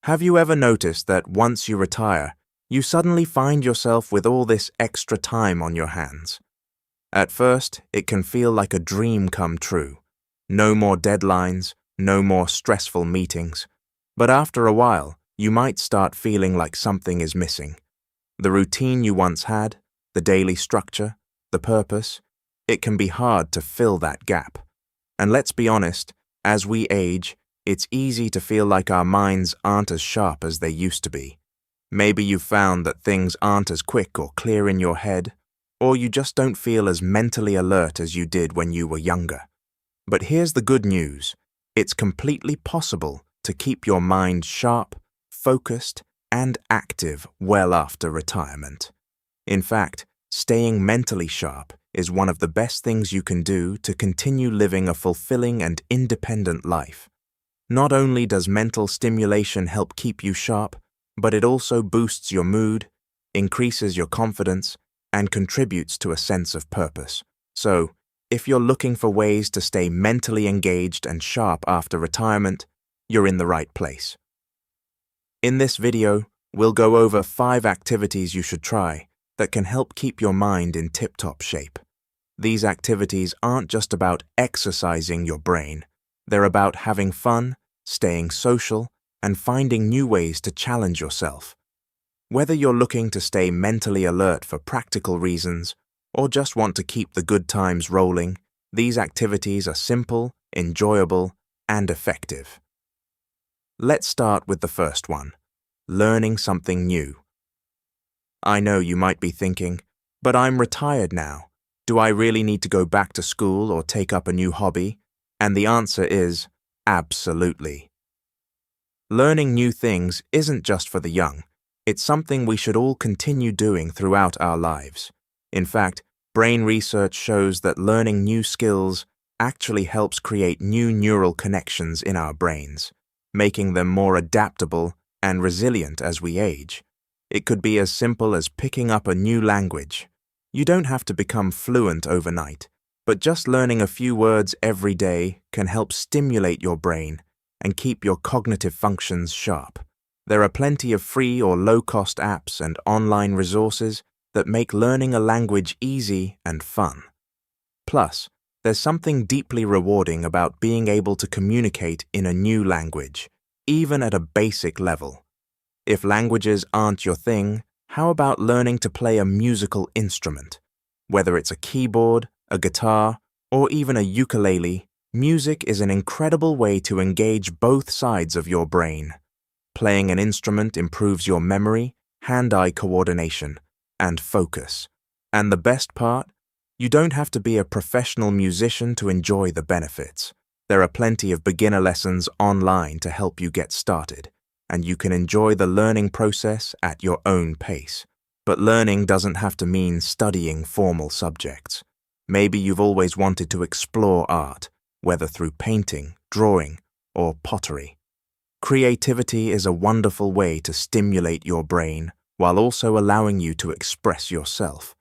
Have you ever noticed that once you retire, you suddenly find yourself with all this extra time on your hands? At first, it can feel like a dream come true. No more deadlines, no more stressful meetings. But after a while, you might start feeling like something is missing. The routine you once had, the daily structure, the purpose, it can be hard to fill that gap. And let's be honest, as we age, it's easy to feel like our minds aren't as sharp as they used to be. Maybe you've found that things aren't as quick or clear in your head, or you just don't feel as mentally alert as you did when you were younger. But here's the good news. It's completely possible to keep your mind sharp, focused, and active well after retirement. In fact, staying mentally sharp is one of the best things you can do to continue living a fulfilling and independent life. Not only does mental stimulation help keep you sharp, but it also boosts your mood, increases your confidence, and contributes to a sense of purpose. So, if you're looking for ways to stay mentally engaged and sharp after retirement, you're in the right place. In this video, we'll go over 5 activities you should try that can help keep your mind in tip-top shape. These activities aren't just about exercising your brain. They're about having fun, staying social, and finding new ways to challenge yourself. Whether you're looking to stay mentally alert for practical reasons or just want to keep the good times rolling, these activities are simple, enjoyable, and effective. Let's start with the first one, learning something new. I know you might be thinking, but I'm retired now. Do I really need to go back to school or take up a new hobby? And the answer is absolutely. Learning new things isn't just for the young. It's something we should all continue doing throughout our lives. In fact, brain research shows that learning new skills actually helps create new neural connections in our brains, making them more adaptable and resilient as we age. It could be as simple as picking up a new language. You don't have to become fluent overnight, but just learning a few words every day can help stimulate your brain and keep your cognitive functions sharp. There are plenty of free or low-cost apps and online resources that make learning a language easy and fun. Plus, there's something deeply rewarding about being able to communicate in a new language, even at a basic level. If languages aren't your thing, how about learning to play a musical instrument? Whether it's a keyboard, a guitar, or even a ukulele, music is an incredible way to engage both sides of your brain. Playing an instrument improves your memory, hand-eye coordination, and focus. And the best part? You don't have to be a professional musician to enjoy the benefits. There are plenty of beginner lessons online to help you get started, and you can enjoy the learning process at your own pace. But learning doesn't have to mean studying formal subjects. Maybe you've always wanted to explore art, whether through painting, drawing, or pottery. Creativity is a wonderful way to stimulate your brain while also allowing you to express yourself.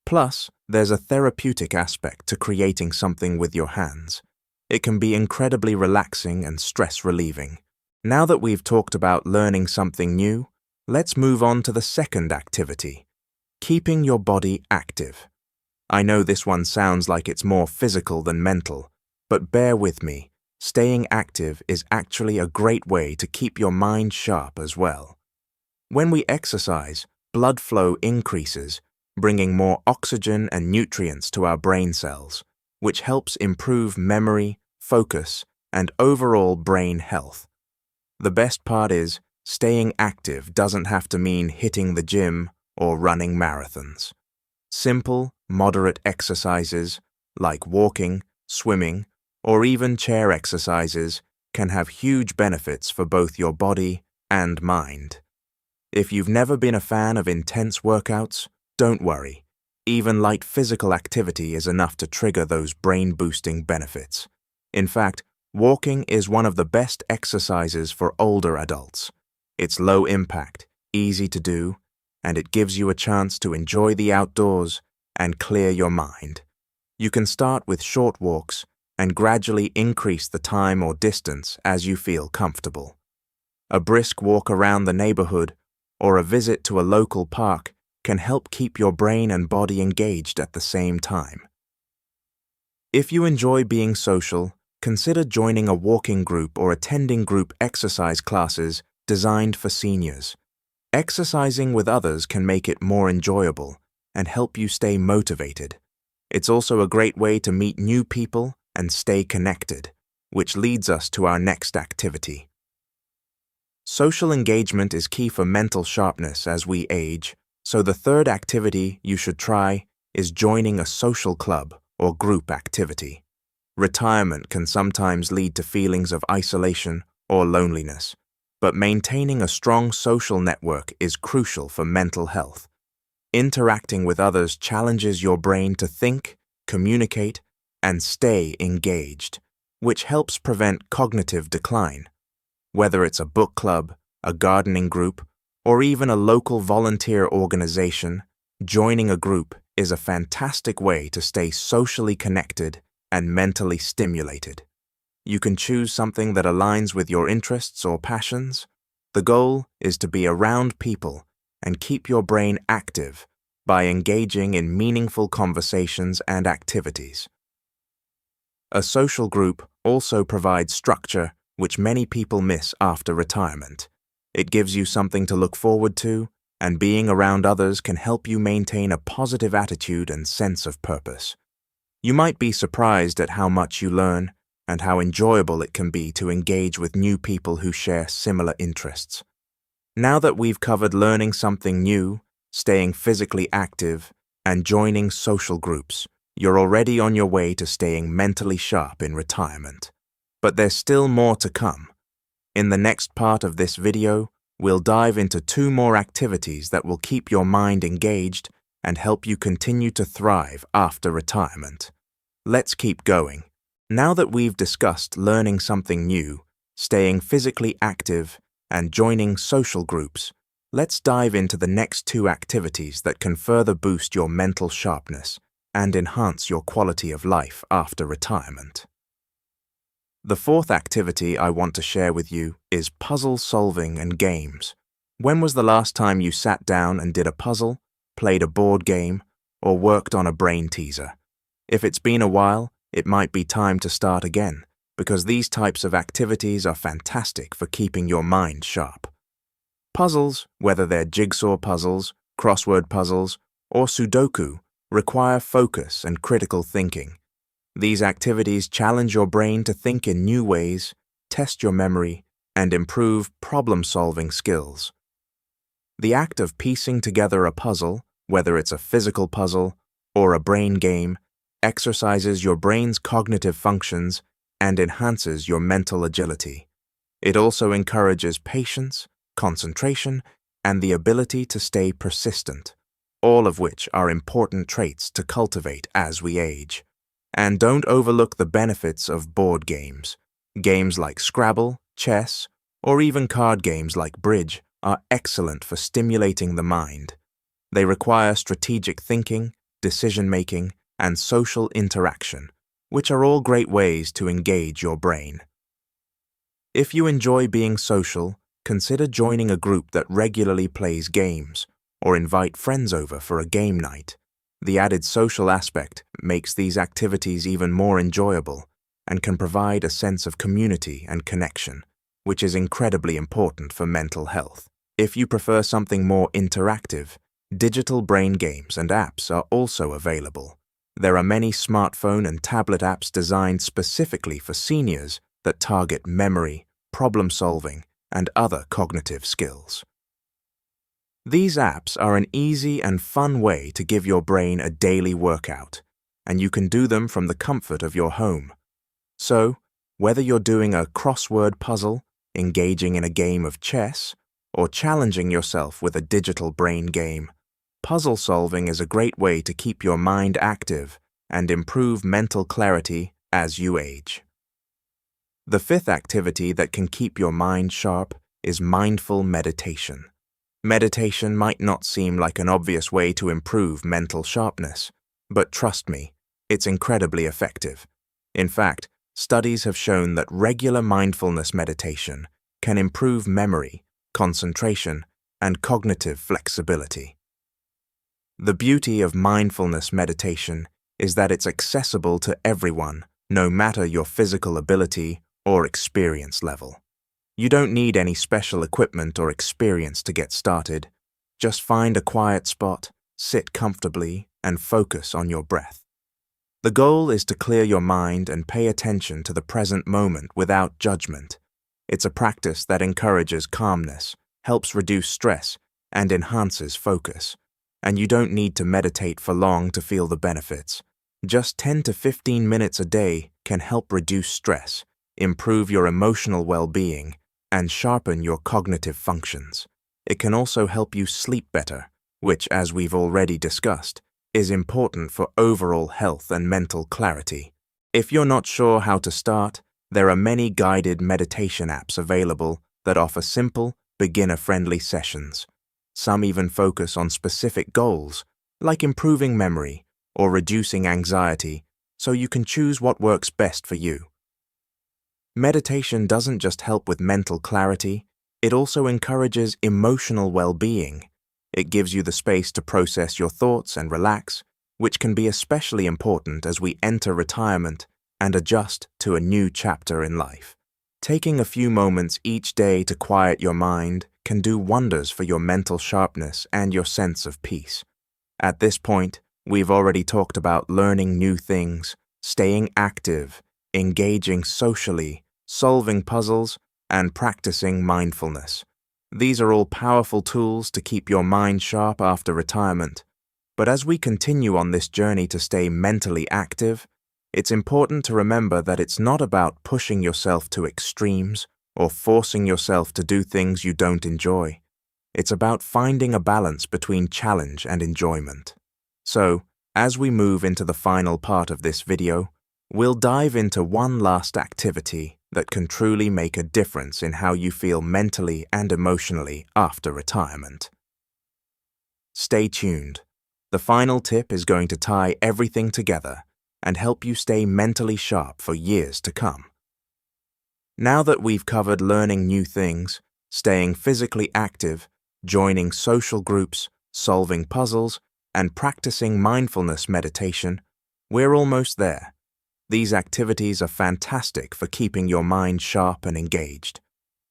Plus, there's a therapeutic aspect to creating something with your hands. It can be incredibly relaxing and stress-relieving. Now that we've talked about learning something new, let's move on to the second activity, keeping your body active. I know this one sounds like it's more physical than mental, but bear with me. Staying active is actually a great way to keep your mind sharp as well. When we exercise, blood flow increases, bringing more oxygen and nutrients to our brain cells, which helps improve memory, focus, and overall brain health. The best part is, staying active doesn't have to mean hitting the gym or running marathons. Simple, moderate exercises, like walking, swimming, or even chair exercises, can have huge benefits for both your body and mind. If you've never been a fan of intense workouts, don't worry. Even light physical activity is enough to trigger those brain-boosting benefits. In fact, walking is one of the best exercises for older adults. It's low impact, easy to do, and it gives you a chance to enjoy the outdoors and clear your mind. You can start with short walks and gradually increase the time or distance as you feel comfortable. A brisk walk around the neighborhood or a visit to a local park can help keep your brain and body engaged at the same time. If you enjoy being social, consider joining a walking group or attending group exercise classes designed for seniors. Exercising with others can make it more enjoyable and help you stay motivated. It's also a great way to meet new people and stay connected, which leads us to our next activity. Social engagement is key for mental sharpness as we age, so the third activity you should try is joining a social club or group activity. Retirement can sometimes lead to feelings of isolation or loneliness, but maintaining a strong social network is crucial for mental health. Interacting with others challenges your brain to think, communicate, and stay engaged, which helps prevent cognitive decline. Whether it's a book club, a gardening group, or even a local volunteer organization, joining a group is a fantastic way to stay socially connected and mentally stimulated. You can choose something that aligns with your interests or passions. The goal is to be around people and keep your brain active by engaging in meaningful conversations and activities. A social group also provides structure, which many people miss after retirement. It gives you something to look forward to, and being around others can help you maintain a positive attitude and sense of purpose. You might be surprised at how much you learn and how enjoyable it can be to engage with new people who share similar interests. Now that we've covered learning something new, staying physically active, and joining social groups, you're already on your way to staying mentally sharp in retirement. But there's still more to come. In the next part of this video, we'll dive into 2 more activities that will keep your mind engaged and help you continue to thrive after retirement. Let's keep going. Now that we've discussed learning something new, staying physically active, and joining social groups, let's dive into the next 2 activities that can further boost your mental sharpness and enhance your quality of life after retirement. The 4th activity I want to share with you is puzzle solving and games. When was the last time you sat down and did a puzzle, played a board game, or worked on a brain teaser? If it's been a while, it might be time to start again, because these types of activities are fantastic for keeping your mind sharp. Puzzles, whether they're jigsaw puzzles, crossword puzzles, or Sudoku, require focus and critical thinking. These activities challenge your brain to think in new ways, test your memory, and improve problem-solving skills. The act of piecing together a puzzle, whether it's a physical puzzle or a brain game, exercises your brain's cognitive functions and enhances your mental agility. It also encourages patience, concentration, and the ability to stay persistent, all of which are important traits to cultivate as we age. And don't overlook the benefits of board games. Games like Scrabble, chess, or even card games like bridge are excellent for stimulating the mind. They require strategic thinking, decision-making, and social interaction, which are all great ways to engage your brain. If you enjoy being social, consider joining a group that regularly plays games, or invite friends over for a game night. The added social aspect makes these activities even more enjoyable and can provide a sense of community and connection, which is incredibly important for mental health. If you prefer something more interactive, digital brain games and apps are also available. There are many smartphone and tablet apps designed specifically for seniors that target memory, problem-solving, and other cognitive skills. These apps are an easy and fun way to give your brain a daily workout, and you can do them from the comfort of your home. So, whether you're doing a crossword puzzle, engaging in a game of chess, or challenging yourself with a digital brain game, puzzle solving is a great way to keep your mind active and improve mental clarity as you age. The 5th activity that can keep your mind sharp is mindful meditation. Meditation might not seem like an obvious way to improve mental sharpness, but trust me, it's incredibly effective. In fact, studies have shown that regular mindfulness meditation can improve memory, concentration, and cognitive flexibility. The beauty of mindfulness meditation is that it's accessible to everyone, no matter your physical ability or experience level. You don't need any special equipment or experience to get started. Just find a quiet spot, sit comfortably, and focus on your breath. The goal is to clear your mind and pay attention to the present moment without judgment. It's a practice that encourages calmness, helps reduce stress, and enhances focus. And you don't need to meditate for long to feel the benefits. Just 10 to 15 minutes a day can help reduce stress, improve your emotional well-being, and sharpen your cognitive functions. It can also help you sleep better, which, as we've already discussed, is important for overall health and mental clarity. If you're not sure how to start, there are many guided meditation apps available that offer simple, beginner-friendly sessions. Some even focus on specific goals, like improving memory or reducing anxiety, so you can choose what works best for you. Meditation doesn't just help with mental clarity, it also encourages emotional well-being. It gives you the space to process your thoughts and relax, which can be especially important as we enter retirement and adjust to a new chapter in life. Taking a few moments each day to quiet your mind can do wonders for your mental sharpness and your sense of peace. At this point, we've already talked about learning new things, staying active, engaging socially, solving puzzles, and practicing mindfulness. These are all powerful tools to keep your mind sharp after retirement. But as we continue on this journey to stay mentally active, it's important to remember that it's not about pushing yourself to extremes or forcing yourself to do things you don't enjoy. It's about finding a balance between challenge and enjoyment. So, as we move into the final part of this video, we'll dive into one last activity that can truly make a difference in how you feel mentally and emotionally after retirement. Stay tuned. The final tip is going to tie everything together and help you stay mentally sharp for years to come. Now that we've covered learning new things, staying physically active, joining social groups, solving puzzles, and practicing mindfulness meditation, we're almost there. These activities are fantastic for keeping your mind sharp and engaged.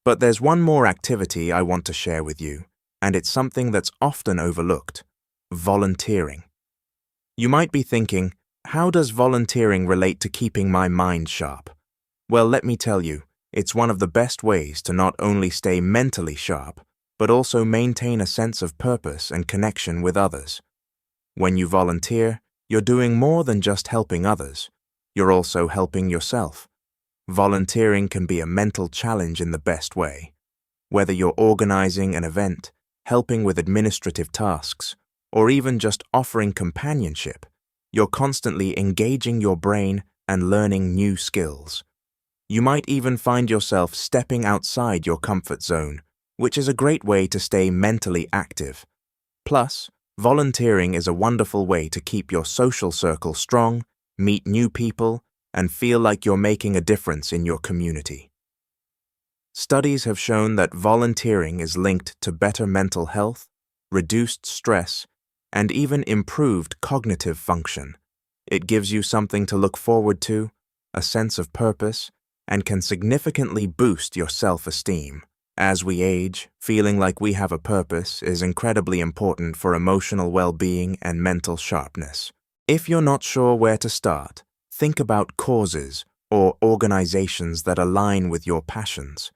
But there's one more activity I want to share with you, and it's something that's often overlooked: volunteering. You might be thinking, how does volunteering relate to keeping my mind sharp? Well, let me tell you, it's one of the best ways to not only stay mentally sharp, but also maintain a sense of purpose and connection with others. When you volunteer, you're doing more than just helping others. You're also helping yourself. Volunteering can be a mental challenge in the best way. Whether you're organizing an event, helping with administrative tasks, or even just offering companionship, you're constantly engaging your brain and learning new skills. You might even find yourself stepping outside your comfort zone, which is a great way to stay mentally active. Plus, volunteering is a wonderful way to keep your social circle strong, meet new people, and feel like you're making a difference in your community. Studies have shown that volunteering is linked to better mental health, reduced stress, and even improved cognitive function. It gives you something to look forward to, a sense of purpose, and can significantly boost your self-esteem. As we age, feeling like we have a purpose is incredibly important for emotional well-being and mental sharpness. If you're not sure where to start, think about causes or organizations that align with your passions.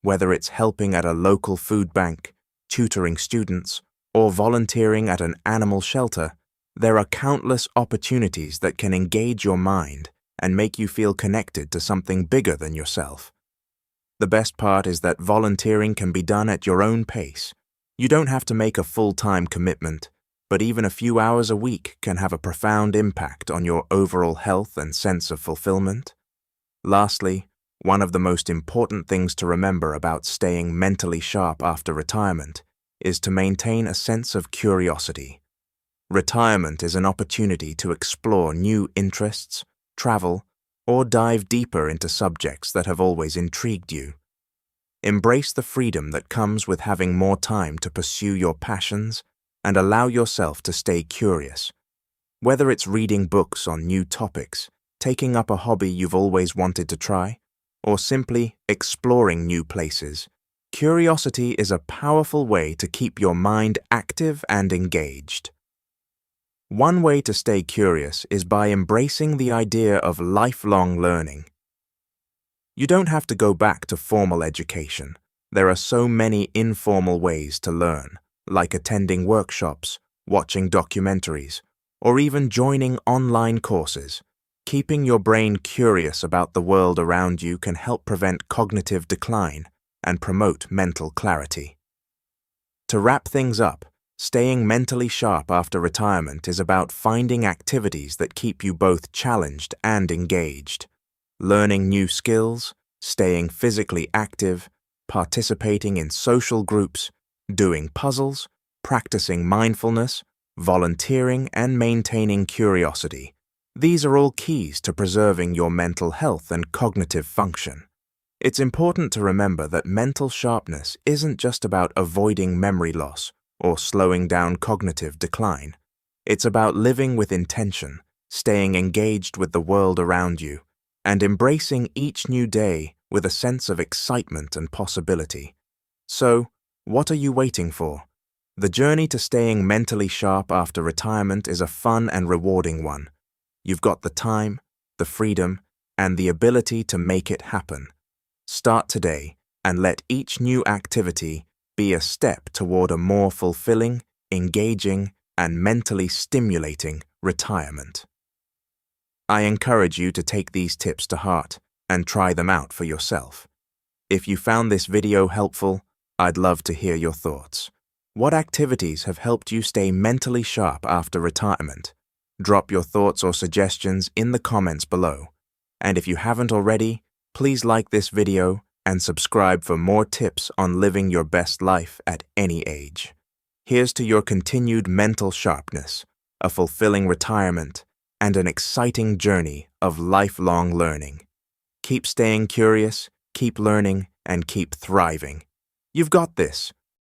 Whether it's helping at a local food bank, tutoring students, or volunteering at an animal shelter, there are countless opportunities that can engage your mind and make you feel connected to something bigger than yourself. The best part is that volunteering can be done at your own pace. You don't have to make a full-time commitment, but even a few hours a week can have a profound impact on your overall health and sense of fulfillment. Lastly, one of the most important things to remember about staying mentally sharp after retirement is to maintain a sense of curiosity. Retirement is an opportunity to explore new interests, travel, or dive deeper into subjects that have always intrigued you. Embrace the freedom that comes with having more time to pursue your passions and allow yourself to stay curious. Whether it's reading books on new topics, taking up a hobby you've always wanted to try, or simply exploring new places, curiosity is a powerful way to keep your mind active and engaged. One way to stay curious is by embracing the idea of lifelong learning. You don't have to go back to formal education. There are so many informal ways to learn, like attending workshops, watching documentaries, or even joining online courses. Keeping your brain curious about the world around you can help prevent cognitive decline and promote mental clarity. To wrap things up, staying mentally sharp after retirement is about finding activities that keep you both challenged and engaged. Learning new skills, staying physically active, participating in social groups, doing puzzles, practicing mindfulness, volunteering, and maintaining curiosity. These are all keys to preserving your mental health and cognitive function. It's important to remember that mental sharpness isn't just about avoiding memory loss or slowing down cognitive decline. It's about living with intention, staying engaged with the world around you, and embracing each new day with a sense of excitement and possibility. So, what are you waiting for? The journey to staying mentally sharp after retirement is a fun and rewarding one. You've got the time, the freedom, and the ability to make it happen. Start today and let each new activity be a step toward a more fulfilling, engaging, and mentally stimulating retirement. I encourage you to take these tips to heart and try them out for yourself. If you found this video helpful, I'd love to hear your thoughts. What activities have helped you stay mentally sharp after retirement? Drop your thoughts or suggestions in the comments below. And if you haven't already, please like this video and subscribe for more tips on living your best life at any age. Here's to your continued mental sharpness, a fulfilling retirement, and an exciting journey of lifelong learning. Keep staying curious, keep learning, and keep thriving. You've got this.